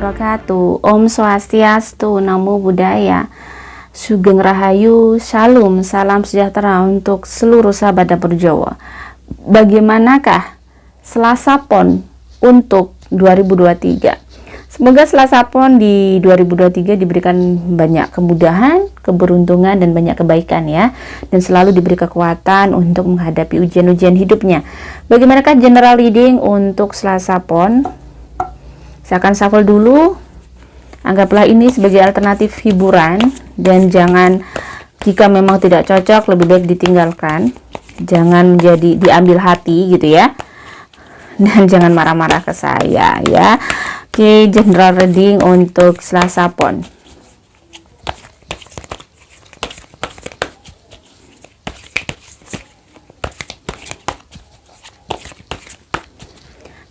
wabarakatuh. Om Swastiastu, Namo Buddhaya, Sugeng Rahayu, Shalom, salam sejahtera untuk seluruh sahabat dapur Jawa. Bagaimanakah Selasa Pon untuk 2023? Semoga Selasa Pon di 2023 diberikan banyak kemudahan, keberuntungan, dan banyak kebaikan ya. Dan selalu diberi kekuatan untuk menghadapi ujian-ujian hidupnya. Bagaimanakah general reading untuk Selasa Pon? Saya akan shuffle dulu. Anggaplah ini sebagai alternatif hiburan. Dan jangan, jika memang tidak cocok, lebih baik ditinggalkan. Jangan menjadi diambil hati gitu ya. Dan jangan marah-marah ke saya ya. Oke, general reading untuk Selasa Pon.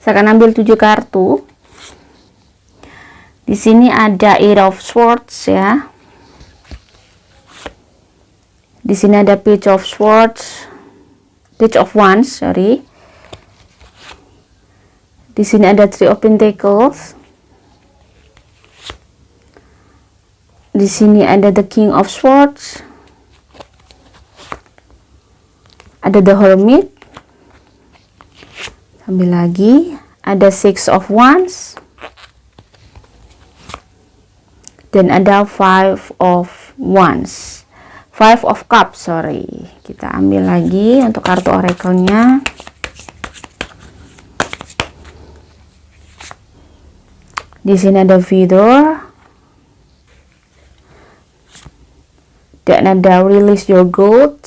Saya akan ambil 7 kartu. Di sini ada Eight of Swords ya. Di sini ada Page of Swords, Page of Wands, sorry. Di sini ada Three of Pentacles. Di sini ada the King of Swords. Ada the Hermit. Ambil lagi, ada Six of Wands. Dan ada Five of Wands. Five of Cups, sorry. Kita ambil lagi untuk kartu oracle-nya. Di sini ada Vidor. Dan ada Release Your Gold.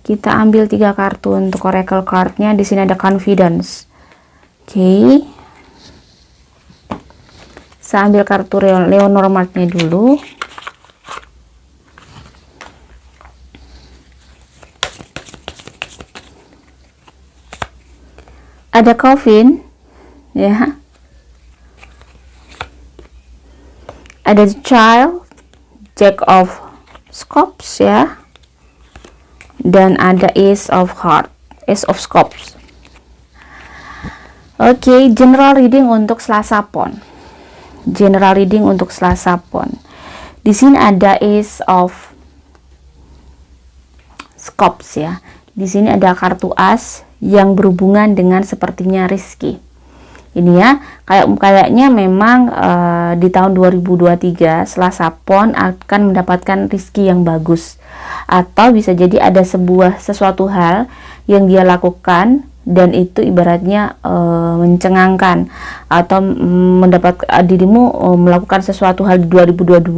Kita ambil 3 kartu untuk oracle card-nya. Di sini ada Confidence. Oke. Saya ambil kartu Lenormand-nya dulu. Ada Coffin ya. Ada the Child, Jack of Cups ya. Dan ada Ace of Heart, Ace of Cups. Oke, general reading untuk Selasa Pon. General reading untuk Selasa Pon. Di sini ada Ace of Cups ya. Di sini ada kartu As yang berhubungan dengan sepertinya rezeki. Ini ya, kayaknya memang di tahun 2023 Selasa Pon akan mendapatkan rezeki yang bagus. Atau bisa jadi ada sesuatu hal yang dia lakukan dan itu ibaratnya mencengangkan atau mendapat dirimu melakukan sesuatu hal di 2022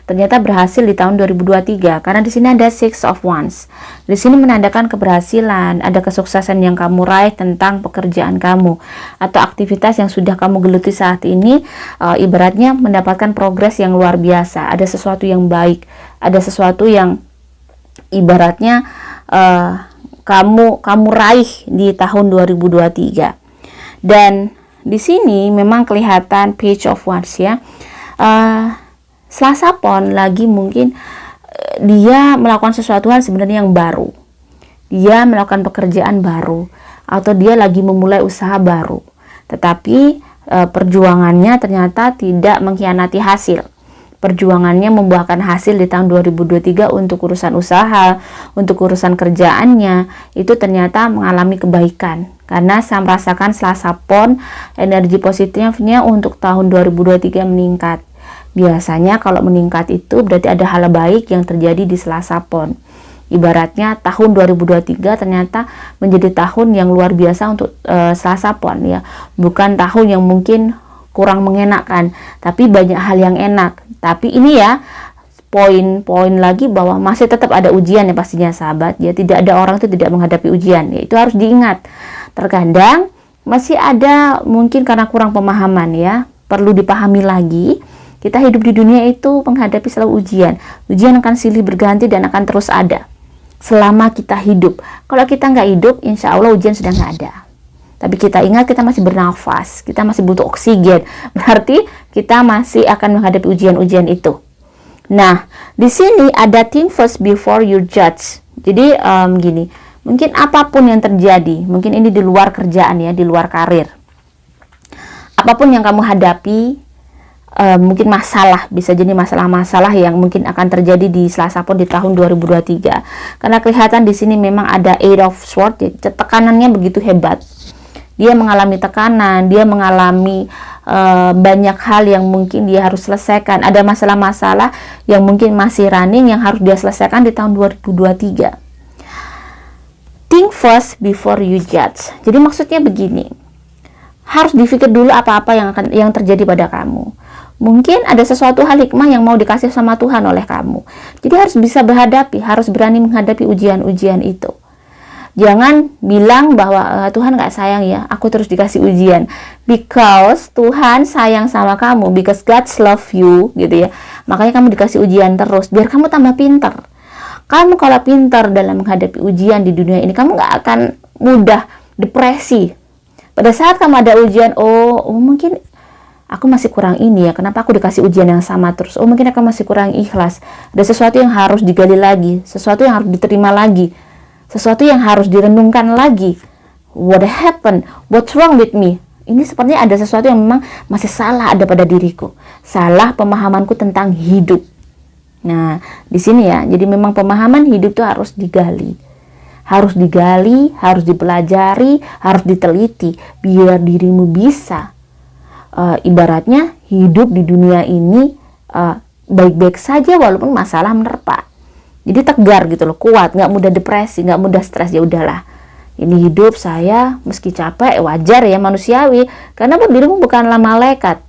ternyata berhasil di tahun 2023 karena di sini ada Six of Wands. Di sini menandakan keberhasilan, ada kesuksesan yang kamu raih tentang pekerjaan kamu atau aktivitas yang sudah kamu geluti saat ini, ibaratnya mendapatkan progres yang luar biasa, ada sesuatu yang baik, ada sesuatu yang ibaratnya kamu raih di tahun 2023. Dan di sini memang kelihatan Page of Wands ya. Selasa Pon lagi mungkin dia melakukan sesuatu hal sebenarnya yang baru. Dia melakukan pekerjaan baru atau dia lagi memulai usaha baru. Tetapi perjuangannya ternyata tidak mengkhianati hasil. Perjuangannya membuahkan hasil di tahun 2023 untuk urusan usaha, untuk urusan kerjaannya, itu ternyata mengalami kebaikan. Karena saya merasakan Selasa Pon, energi positifnya untuk tahun 2023 meningkat. Biasanya kalau meningkat itu berarti ada hal baik yang terjadi di Selasa Pon. Ibaratnya tahun 2023 ternyata menjadi tahun yang luar biasa untuk Selasa Pon ya. Bukan tahun yang mungkin kurang mengenakan, tapi banyak hal yang enak. Tapi ini ya poin-poin lagi bahwa masih tetap ada ujian ya pastinya sahabat ya. Tidak ada orang itu tidak menghadapi ujian ya, itu harus diingat. Terkadang masih ada mungkin karena kurang pemahaman ya, perlu dipahami lagi. Kita hidup di dunia itu menghadapi selalu ujian. Ujian akan silih berganti dan akan terus ada selama kita hidup. Kalau kita nggak hidup, insya Allah ujian sudah nggak ada. Tapi kita ingat kita masih bernafas, kita masih butuh oksigen. Berarti kita masih akan menghadapi ujian-ujian itu. Nah, di sini ada think first before you judge. Jadi gini, mungkin apapun yang terjadi, mungkin ini di luar kerjaan ya, di luar karir. Apapun yang kamu hadapi, mungkin masalah, bisa jadi masalah-masalah yang mungkin akan terjadi di Selasa Pon di tahun 2023. Karena kelihatan di sini memang ada Eight of Swords, tekanannya begitu hebat. Dia mengalami tekanan, dia mengalami banyak hal yang mungkin dia harus selesaikan. Ada masalah-masalah yang mungkin masih running yang harus dia selesaikan di tahun 2023. Think first before you judge. Jadi maksudnya begini, harus dipikir dulu apa-apa yang terjadi pada kamu. Mungkin ada sesuatu hal hikmah yang mau dikasih sama Tuhan oleh kamu. Jadi harus bisa berhadapi, harus berani menghadapi ujian-ujian itu. Jangan bilang bahwa Tuhan nggak sayang ya, aku terus dikasih ujian. Because Tuhan sayang sama kamu, because God love you, gitu ya. Makanya kamu dikasih ujian terus, biar kamu tambah pintar. Kamu kalau pintar dalam menghadapi ujian di dunia ini, kamu nggak akan mudah depresi. Pada saat kamu ada ujian, mungkin aku masih kurang ini ya, kenapa aku dikasih ujian yang sama terus? Mungkin aku masih kurang ikhlas. Ada sesuatu yang harus digali lagi, sesuatu yang harus diterima lagi, sesuatu yang harus direnungkan lagi. What happened? What's wrong with me? Ini sepertinya ada sesuatu yang memang masih salah ada pada diriku. Salah pemahamanku tentang hidup. Nah, di sini ya, jadi memang pemahaman hidup itu harus digali. Harus digali, harus dipelajari, harus diteliti, biar dirimu bisa ibaratnya hidup di dunia ini baik-baik saja walaupun masalah menerpa. Jadi tegar gitu loh, kuat, nggak mudah depresi, nggak mudah stres. Ya udahlah, ini hidup saya meski capek, wajar ya, manusiawi. Karena dirimu bukanlah malaikat.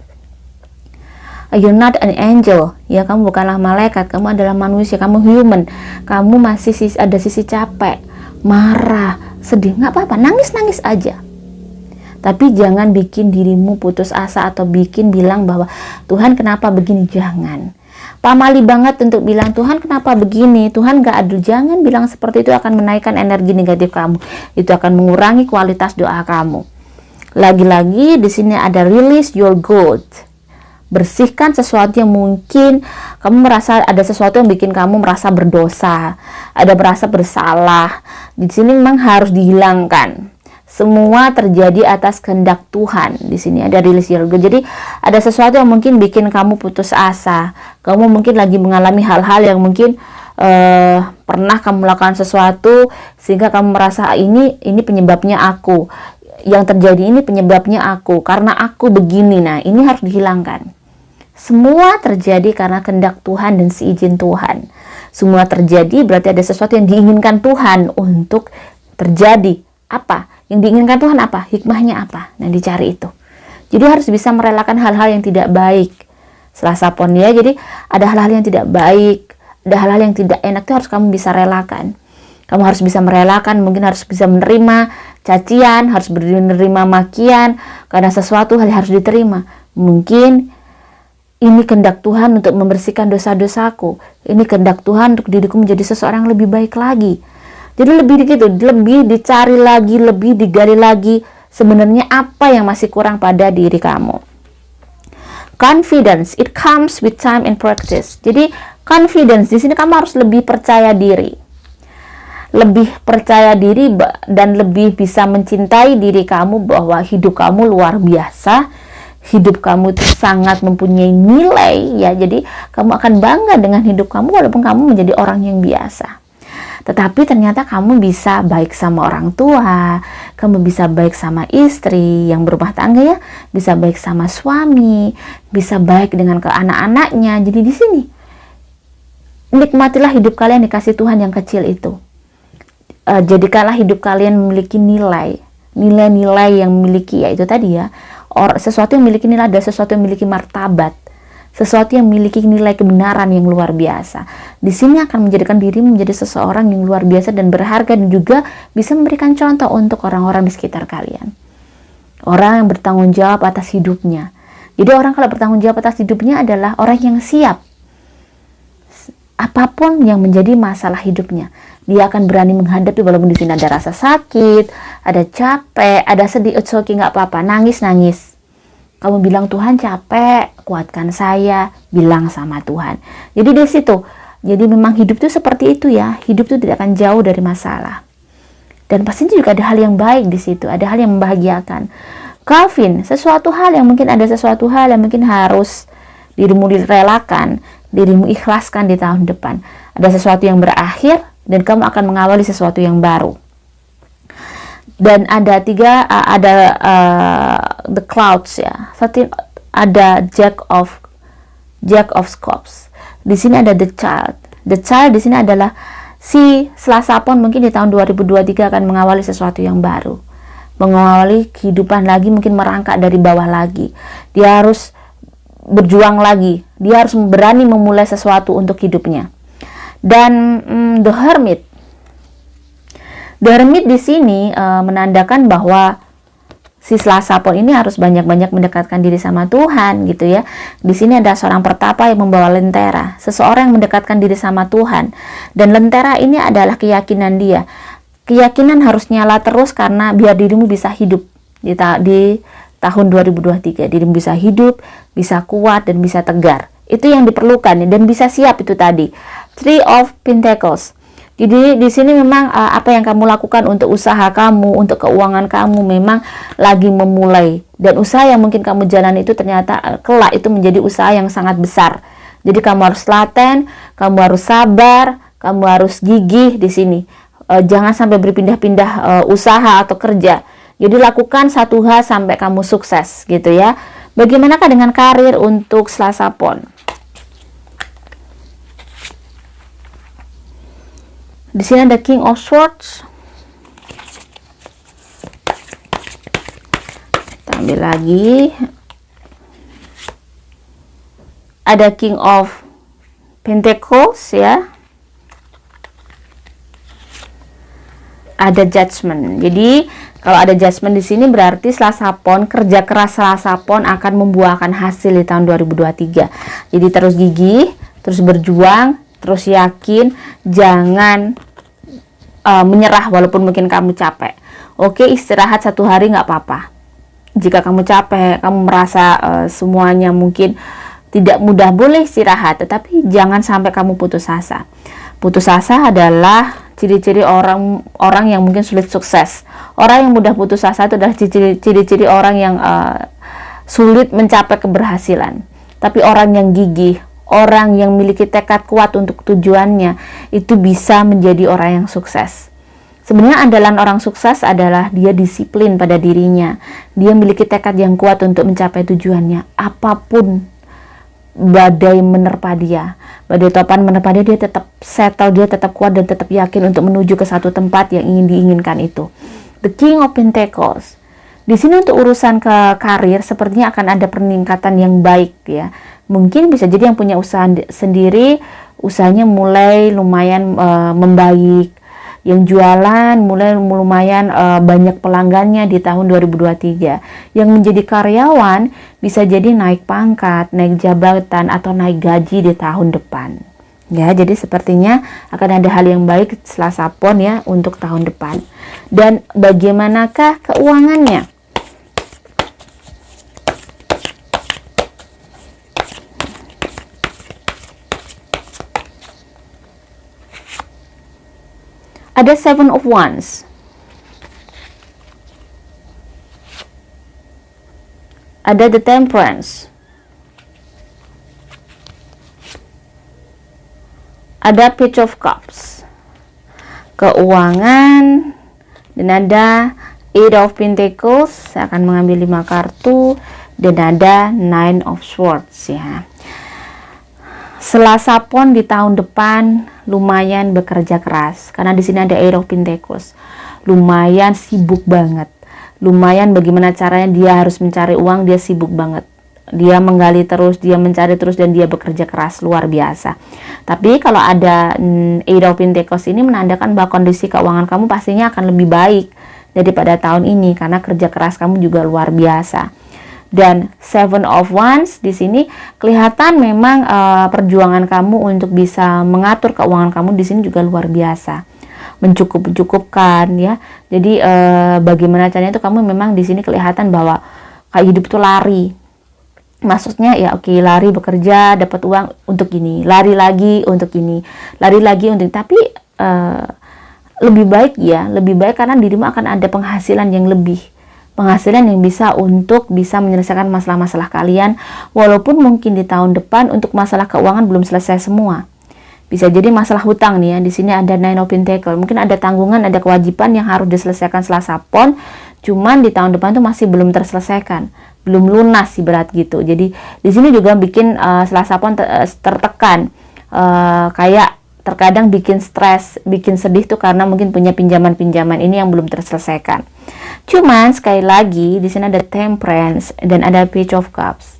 You're not an angel, ya, kamu bukanlah malaikat, kamu adalah manusia, kamu human. Kamu masih ada sisi capek, marah, sedih, nggak apa-apa, nangis-nangis aja. Tapi jangan bikin dirimu putus asa atau bikin bilang bahwa Tuhan kenapa begini, jangan. Pamali banget untuk bilang Tuhan kenapa begini, Tuhan gak adil. Jangan bilang seperti itu, akan menaikkan energi negatif kamu. Itu akan mengurangi kualitas doa kamu. Lagi-lagi di sini ada release your guilt. Bersihkan sesuatu yang mungkin kamu merasa ada sesuatu yang bikin kamu merasa berdosa, ada merasa bersalah. Di sini memang harus dihilangkan. Semua terjadi atas kehendak Tuhan. Di sini ada release your guilt. Jadi ada sesuatu yang mungkin bikin kamu putus asa. Kamu mungkin lagi mengalami hal-hal yang mungkin pernah kamu melakukan sesuatu sehingga kamu merasa ini penyebabnya aku. Yang terjadi ini penyebabnya aku, karena aku begini. Nah, ini harus dihilangkan. Semua terjadi karena kehendak Tuhan dan seizin Tuhan. Semua terjadi berarti ada sesuatu yang diinginkan Tuhan untuk terjadi. Apa? Yang diinginkan Tuhan apa? Hikmahnya apa? Nah, dicari itu. Jadi harus bisa merelakan hal-hal yang tidak baik. Selasa Pon ya, jadi ada hal-hal yang tidak baik, ada hal-hal yang tidak enak, itu harus kamu bisa relakan. Kamu harus bisa merelakan, mungkin harus bisa menerima cacian, harus menerima makian, karena sesuatu hal harus diterima. Mungkin ini kehendak Tuhan untuk membersihkan dosa-dosaku. Ini kehendak Tuhan untuk diriku menjadi seseorang yang lebih baik lagi. Jadi lebih dicari lagi, lebih digali lagi sebenarnya apa yang masih kurang pada diri kamu. Confidence, it comes with time and practice. Jadi confidence di sini kamu harus lebih percaya diri. Lebih percaya diri dan lebih bisa mencintai diri kamu bahwa hidup kamu luar biasa. Hidup kamu itu sangat mempunyai nilai ya. Jadi kamu akan bangga dengan hidup kamu walaupun kamu menjadi orang yang biasa. Tetapi ternyata kamu bisa baik sama orang tua, kamu bisa baik sama istri yang berumah tangga ya, bisa baik sama suami, bisa baik dengan ke anak-anaknya. Jadi di sini nikmatilah hidup kalian dikasih Tuhan yang kecil itu. Jadikanlah hidup kalian memiliki nilai-nilai yang memiliki, yaitu tadi ya, sesuatu yang memiliki nilai adalah sesuatu yang memiliki martabat. Sesuatu yang memiliki nilai kebenaran yang luar biasa. Di sini akan menjadikan dirimu menjadi seseorang yang luar biasa dan berharga, dan juga bisa memberikan contoh untuk orang-orang di sekitar kalian. Orang yang bertanggung jawab atas hidupnya. Jadi orang kalau bertanggung jawab atas hidupnya adalah orang yang siap. Apapun yang menjadi masalah hidupnya, dia akan berani menghadapi walaupun di sini ada rasa sakit, ada capek, ada sedih, it's okay, nggak apa-apa, nangis-nangis. Kamu bilang Tuhan capek, kuatkan saya, bilang sama Tuhan. Jadi di situ, jadi memang hidup itu seperti itu ya. Hidup itu tidak akan jauh dari masalah. Dan pasti juga ada hal yang baik di situ, ada hal yang membahagiakan. Calvin, ada sesuatu hal yang mungkin harus dirimu relakan, dirimu ikhlaskan di tahun depan. Ada sesuatu yang berakhir dan kamu akan mengawali sesuatu yang baru. Dan ada the clouds ya. Ada Jack of Cups. Di sini ada the child. The child di sini adalah si Selasa Pon, mungkin di tahun 2023 akan mengawali sesuatu yang baru. Mengawali kehidupan lagi, mungkin merangkak dari bawah lagi. Dia harus berjuang lagi. Dia harus berani memulai sesuatu untuk hidupnya. Dan the Hermit. The Hermit di sini menandakan bahwa si Selasa Pon ini harus banyak-banyak mendekatkan diri sama Tuhan gitu ya. Di sini ada seorang pertapa yang membawa lentera, seseorang yang mendekatkan diri sama Tuhan. Dan lentera ini adalah keyakinan dia. Keyakinan harus nyala terus karena biar dirimu bisa hidup di tahun 2023. Dirimu bisa hidup, bisa kuat dan bisa tegar. Itu yang diperlukan dan bisa siap itu tadi. Three of Pentacles. Jadi di sini memang apa yang kamu lakukan untuk usaha kamu, untuk keuangan kamu memang lagi memulai, dan usaha yang mungkin kamu jalani itu ternyata kelak itu menjadi usaha yang sangat besar. Jadi kamu harus laten, kamu harus sabar, kamu harus gigih di sini. Jangan sampai berpindah-pindah usaha atau kerja. Jadi lakukan satu hal sampai kamu sukses gitu ya. Bagaimanakah dengan karir untuk Selasa Pon? Di sini ada King of Swords. Kita ambil lagi. Ada King of Pentacles ya. Ada Judgment. Jadi kalau ada Judgment di sini berarti Selasa Pon, kerja keras Selasa Pon akan membuahkan hasil di tahun 2023. Jadi terus gigih, terus berjuang, terus yakin, jangan menyerah walaupun mungkin kamu capek. Oke, istirahat satu hari nggak apa-apa. Jika kamu capek, kamu merasa semuanya mungkin tidak mudah, boleh istirahat, tetapi jangan sampai kamu putus asa. Putus asa adalah ciri-ciri orang yang mungkin sulit sukses. Orang yang mudah putus asa itu adalah ciri-ciri orang yang sulit mencapai keberhasilan. Tapi orang yang gigih, orang yang memiliki tekad kuat untuk tujuannya, itu bisa menjadi orang yang sukses. Sebenarnya andalan orang sukses adalah dia disiplin pada dirinya. Dia memiliki tekad yang kuat untuk mencapai tujuannya. Apapun badai menerpa dia, badai topan menerpa dia, dia tetap settle, dia tetap kuat dan tetap yakin untuk menuju ke satu tempat yang ingin diinginkan itu. The King of Pentacles. Di sini untuk urusan ke karir sepertinya akan ada peningkatan yang baik ya. Mungkin bisa jadi yang punya usaha sendiri, usahanya mulai lumayan membaik. Yang jualan mulai lumayan banyak pelanggannya di tahun 2023. Yang menjadi karyawan bisa jadi naik pangkat, naik jabatan, atau naik gaji di tahun depan. Ya, jadi sepertinya akan ada hal yang baik Selasa Pon ya untuk tahun depan. Dan bagaimanakah keuangannya? Ada Seven of Wands. Ada The Temperance. Ada Page of Cups. Keuangan. Dan ada Eight of Pentacles. Saya akan mengambil 5 kartu. Dan ada Nine of Swords ya. Selasa Pon di tahun depan lumayan bekerja keras karena di sini ada Eight of Pentacles. Lumayan sibuk banget. Lumayan bagaimana caranya dia harus mencari uang, dia sibuk banget. Dia menggali terus, dia mencari terus, dan dia bekerja keras luar biasa. Tapi kalau ada Eight of Pentacles ini menandakan bahwa kondisi keuangan kamu pastinya akan lebih baik daripada tahun ini karena kerja keras kamu juga luar biasa. Dan Seven of Wands di sini kelihatan memang perjuangan kamu untuk bisa mengatur keuangan kamu di sini juga luar biasa, mencukupkan ya. Jadi bagaimana caranya itu kamu memang di sini kelihatan bahwa kayak hidup itu lari. Maksudnya ya oke, lari bekerja dapat uang untuk ini, lari lagi untuk ini, lari lagi untuk ini. Tapi lebih baik ya, lebih baik karena dirimu akan ada penghasilan yang lebih penghasilan yang bisa menyelesaikan masalah-masalah kalian, walaupun mungkin di tahun depan untuk masalah keuangan belum selesai semua. Bisa jadi masalah hutang nih ya, di sini ada Nine of Pentacles, mungkin ada tanggungan, ada kewajiban yang harus diselesaikan Selasa Pon, cuman di tahun depan tuh masih belum terselesaikan, belum lunas sih berat gitu. Jadi di sini juga bikin Selasa Pon tertekan, kayak terkadang bikin stres, bikin sedih tuh karena mungkin punya pinjaman-pinjaman ini yang belum terselesaikan. Cuman sekali lagi di sini ada Temperance dan ada Page of Cups.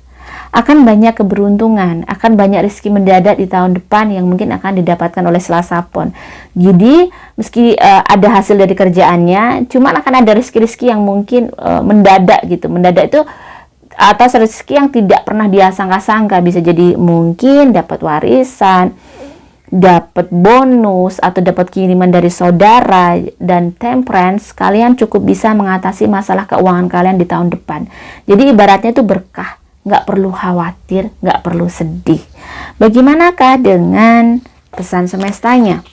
Akan banyak keberuntungan, akan banyak rezeki mendadak di tahun depan yang mungkin akan didapatkan oleh Selasa Pon. Jadi meski ada hasil dari kerjaannya, cuman akan ada rezeki-rezeki yang mungkin mendadak gitu. Mendadak itu atas rezeki yang tidak pernah dia sangka-sangka. Bisa jadi mungkin dapat warisan, dapat bonus, atau dapat kiriman dari saudara. Dan Temperance, kalian cukup bisa mengatasi masalah keuangan kalian di tahun depan. Jadi ibaratnya itu berkah, nggak perlu khawatir, nggak perlu sedih. Bagaimanakah dengan pesan semestanya?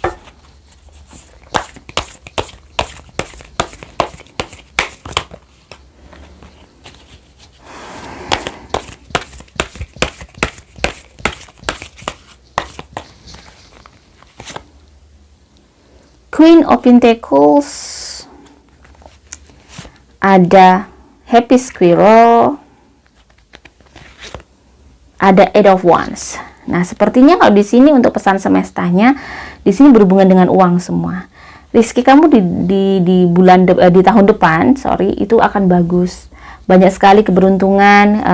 Queen of Pentacles, ada Happy Squirrel, ada Eight of Wands. Nah, sepertinya kalau di sini untuk pesan semestanya, di sini berhubungan dengan uang semua. Rizki kamu di tahun depan, itu akan bagus. Banyak sekali keberuntungan,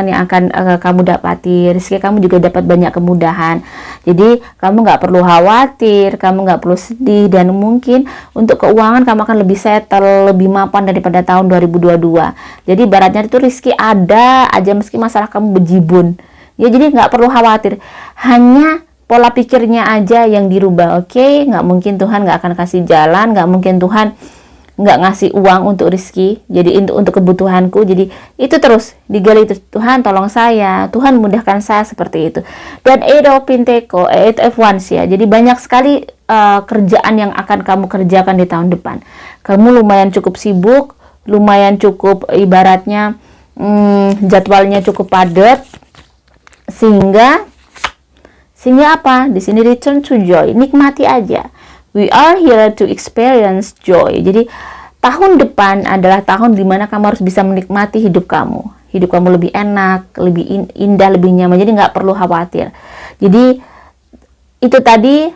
yang akan kamu dapati. Rezeki kamu juga dapat banyak kemudahan. Jadi kamu nggak perlu khawatir, kamu nggak perlu sedih, dan mungkin untuk keuangan kamu akan lebih settle, lebih mapan daripada tahun 2022. Jadi ibaratnya itu rezeki ada aja meski masalah kamu bejibun. Ya, jadi nggak perlu khawatir. Hanya pola pikirnya aja yang dirubah, oke? Nggak mungkin Tuhan nggak akan kasih jalan, nggak mungkin Tuhan nggak ngasih uang untuk rezeki, jadi untuk kebutuhanku. Jadi itu terus digali, itu Tuhan tolong saya, Tuhan mudahkan saya, seperti itu. Dan Eight of Pentacles, Eight of Wands ya, jadi banyak sekali kerjaan yang akan kamu kerjakan di tahun depan. Kamu lumayan cukup sibuk, lumayan cukup ibaratnya jadwalnya cukup padat, sehingga apa? Di sini return to joy, nikmati aja. We are here to experience joy. Jadi tahun depan adalah tahun dimana kamu harus bisa menikmati hidup kamu. Hidup kamu lebih enak, lebih indah, lebih nyaman. Jadi nggak perlu khawatir. Jadi itu tadi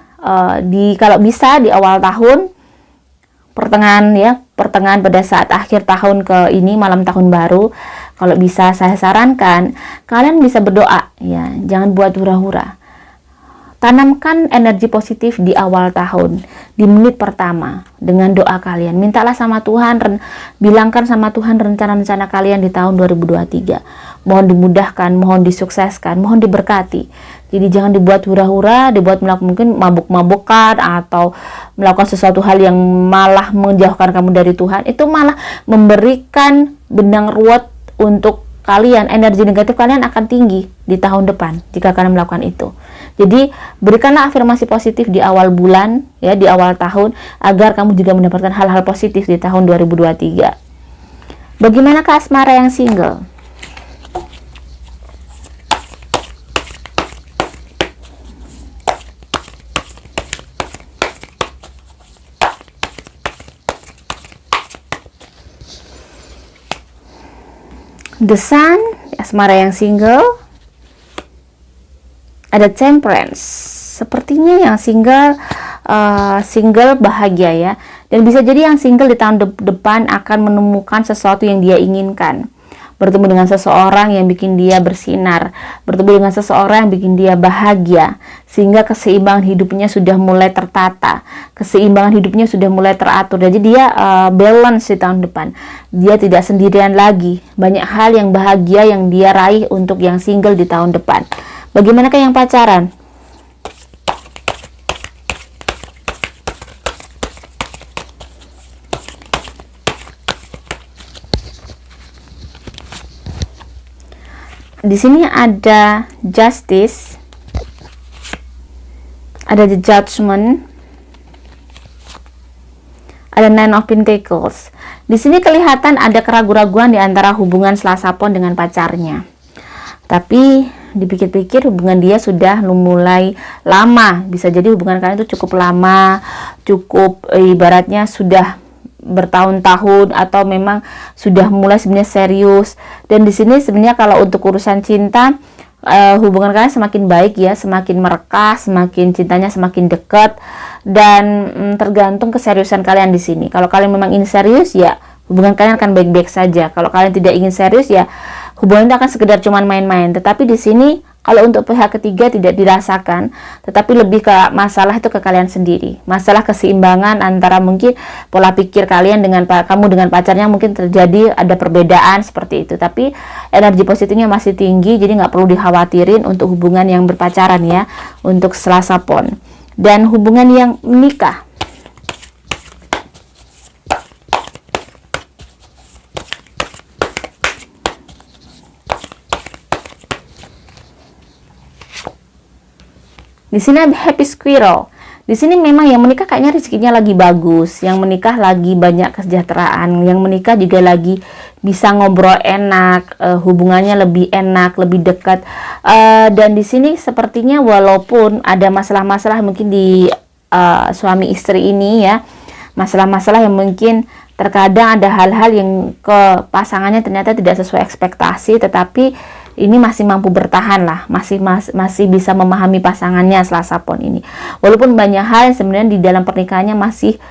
kalau bisa di awal tahun, pertengahan pada saat akhir tahun ke ini, malam tahun baru, kalau bisa saya sarankan kalian bisa berdoa ya, jangan buat hura-hura. Tanamkan energi positif di awal tahun, di menit pertama dengan doa kalian. Mintalah sama Tuhan, bilangkan sama Tuhan rencana-rencana kalian di tahun 2023. Mohon dimudahkan, mohon disukseskan, mohon diberkati. Jadi jangan dibuat hura-hura, dibuat mungkin mabuk-mabukan atau melakukan sesuatu hal yang malah menjauhkan kamu dari Tuhan. Itu malah memberikan benang ruwet untuk kalian. Energi negatif kalian akan tinggi di tahun depan jika kalian melakukan itu. Jadi berikanlah afirmasi positif di awal bulan ya, di awal tahun, agar kamu juga mendapatkan hal-hal positif di tahun 2023. Bagaimanakah asmara yang single? The Sun, asmara yang single, ada Temperance. Sepertinya yang single bahagia ya, dan bisa jadi yang single di tahun depan akan menemukan sesuatu yang dia inginkan, bertemu dengan seseorang yang bikin dia bersinar, bertemu dengan seseorang yang bikin dia bahagia, sehingga keseimbangan hidupnya sudah mulai tertata, keseimbangan hidupnya sudah mulai teratur. Jadi dia balance di tahun depan, dia tidak sendirian lagi. Banyak hal yang bahagia yang dia raih untuk yang single di tahun depan. Bagaimanakah yang pacaran? Di sini ada Justice, ada The Judgment, ada Nine of Pentacles. Di sini kelihatan ada keraguan-raguan di antara hubungan Selasa Pon dengan pacarnya. Tapi dipikir-pikir hubungan dia sudah mulai lama. Bisa jadi hubungan kalian itu cukup lama, cukup ibaratnya sudah bertahun-tahun, atau memang sudah mulai sebenarnya serius. Dan di sini sebenarnya kalau untuk urusan cinta, hubungan kalian semakin baik ya, semakin merekah, semakin cintanya semakin dekat, dan tergantung keseriusan kalian di sini. Kalau kalian memang ingin serius, ya hubungan kalian akan baik-baik saja. Kalau kalian tidak ingin serius, ya hubungan itu akan sekedar cuman main-main. Tetapi di sini kalau untuk pihak ketiga tidak dirasakan, tetapi lebih ke masalah itu ke kalian sendiri. Masalah keseimbangan antara mungkin pola pikir kalian dengan kamu dengan pacarnya mungkin terjadi ada perbedaan seperti itu. Tapi energi positifnya masih tinggi, jadi nggak perlu dikhawatirin untuk hubungan yang berpacaran ya, untuk Selasa Pon. Dan hubungan yang menikah, di sini ada Happy Squirrel. Di sini memang yang menikah kayaknya rezekinya lagi bagus, yang menikah lagi banyak kesejahteraan, yang menikah juga lagi bisa ngobrol enak, hubungannya lebih enak, lebih dekat. Dan di sini sepertinya walaupun ada masalah-masalah mungkin di suami istri ini ya, masalah-masalah yang mungkin terkadang ada hal-hal yang ke pasangannya ternyata tidak sesuai ekspektasi, tetapi ini masih mampu bertahan lah, masih bisa memahami pasangannya Selasa Pon ini. Walaupun banyak hal yang sebenarnya di dalam pernikahannya masih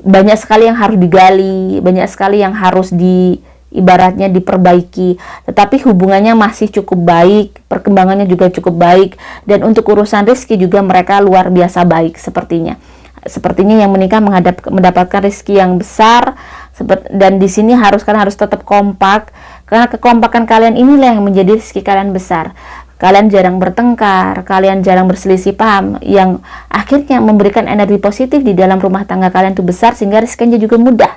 banyak sekali yang harus digali, banyak sekali yang harus ibaratnya diperbaiki, tetapi hubungannya masih cukup baik, perkembangannya juga cukup baik, dan untuk urusan rezeki juga mereka luar biasa baik sepertinya. Sepertinya yang menikah mendapatkan rezeki yang besar, dan di sini kalian harus tetap kompak, karena kekompakan kalian inilah yang menjadi rezeki kalian besar. Kalian jarang bertengkar, kalian jarang berselisih paham, yang akhirnya memberikan energi positif di dalam rumah tangga kalian itu besar, sehingga rezekinya juga mudah.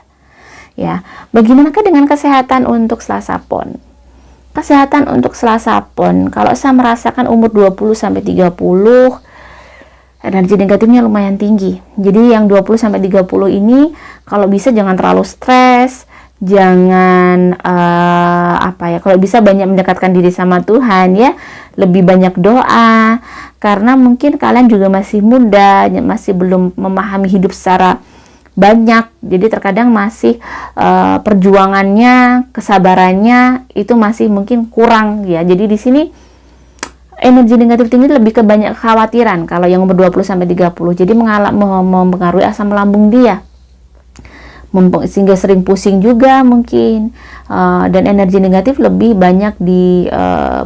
Ya, bagaimanakah dengan kesehatan untuk Selasa Pon? Kesehatan untuk Selasa Pon, kalau saya merasakan umur 20 sampai 30, energi negatifnya lumayan tinggi. Jadi yang 20 sampai 30 ini kalau bisa jangan terlalu stres, jangan kalau bisa banyak mendekatkan diri sama Tuhan ya, lebih banyak doa, karena mungkin kalian juga masih muda, masih belum memahami hidup secara banyak, jadi terkadang masih perjuangannya, kesabarannya itu masih mungkin kurang ya. Jadi di sini energi negatif tinggi lebih ke banyak kekhawatiran kalau yang umur 20 sampai 30. Jadi mempengaruhi asam lambung dia, sehingga sering pusing juga mungkin, dan energi negatif lebih banyak di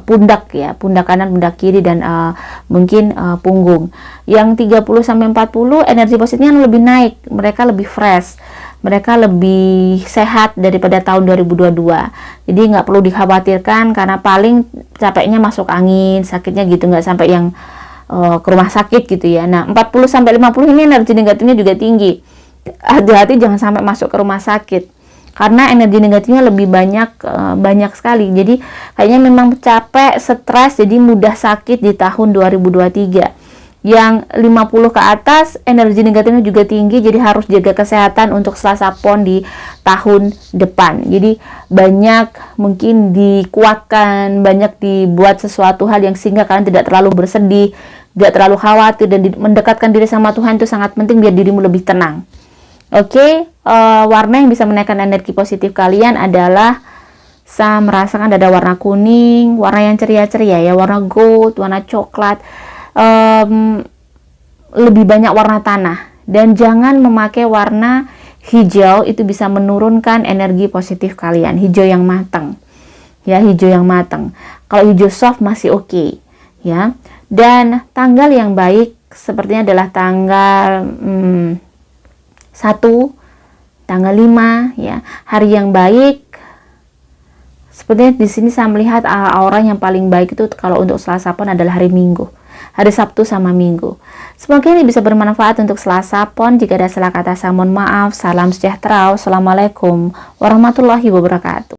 pundak ya, pundak kanan, pundak kiri, dan mungkin punggung. Yang 30 sampai 40 energi positifnya lebih naik, mereka lebih fresh, mereka lebih sehat daripada tahun 2022. Jadi nggak perlu dikhawatirkan, karena paling capeknya masuk angin, sakitnya gitu, nggak sampai yang ke rumah sakit gitu ya. Nah 40 sampai 50 ini energi negatifnya juga tinggi. Hati-hati jangan sampai masuk ke rumah sakit, karena energi negatifnya lebih banyak sekali. Jadi kayaknya memang capek, stres, jadi mudah sakit di tahun 2023. Yang 50 ke atas energi negatifnya juga tinggi, jadi harus jaga kesehatan untuk Selasa Pon di tahun depan. Jadi banyak mungkin dikuatkan, banyak dibuat sesuatu hal yang sehingga kalian tidak terlalu bersedih, tidak terlalu khawatir, dan mendekatkan diri sama Tuhan itu sangat penting biar dirimu lebih tenang. Oke, warna yang bisa menaikkan energi positif kalian adalah, saya merasakan ada warna kuning, warna yang ceria-ceria ya, warna gold, warna coklat, lebih banyak warna tanah, dan jangan memakai warna hijau, itu bisa menurunkan energi positif kalian. Hijau yang matang ya, hijau yang matang. Kalau hijau soft masih oke ya. Dan tanggal yang baik sepertinya adalah tanggal 1, tanggal 5 ya. Hari yang baik sepertinya di sini saya melihat aura yang paling baik itu kalau untuk Selasa Pon adalah hari Minggu, hari Sabtu sama Minggu. Semoga ini bisa bermanfaat untuk Selasa Pon. Jika ada salah kata saya mohon maaf. Salam sejahtera. Wassalamualaikum warahmatullahi wabarakatuh.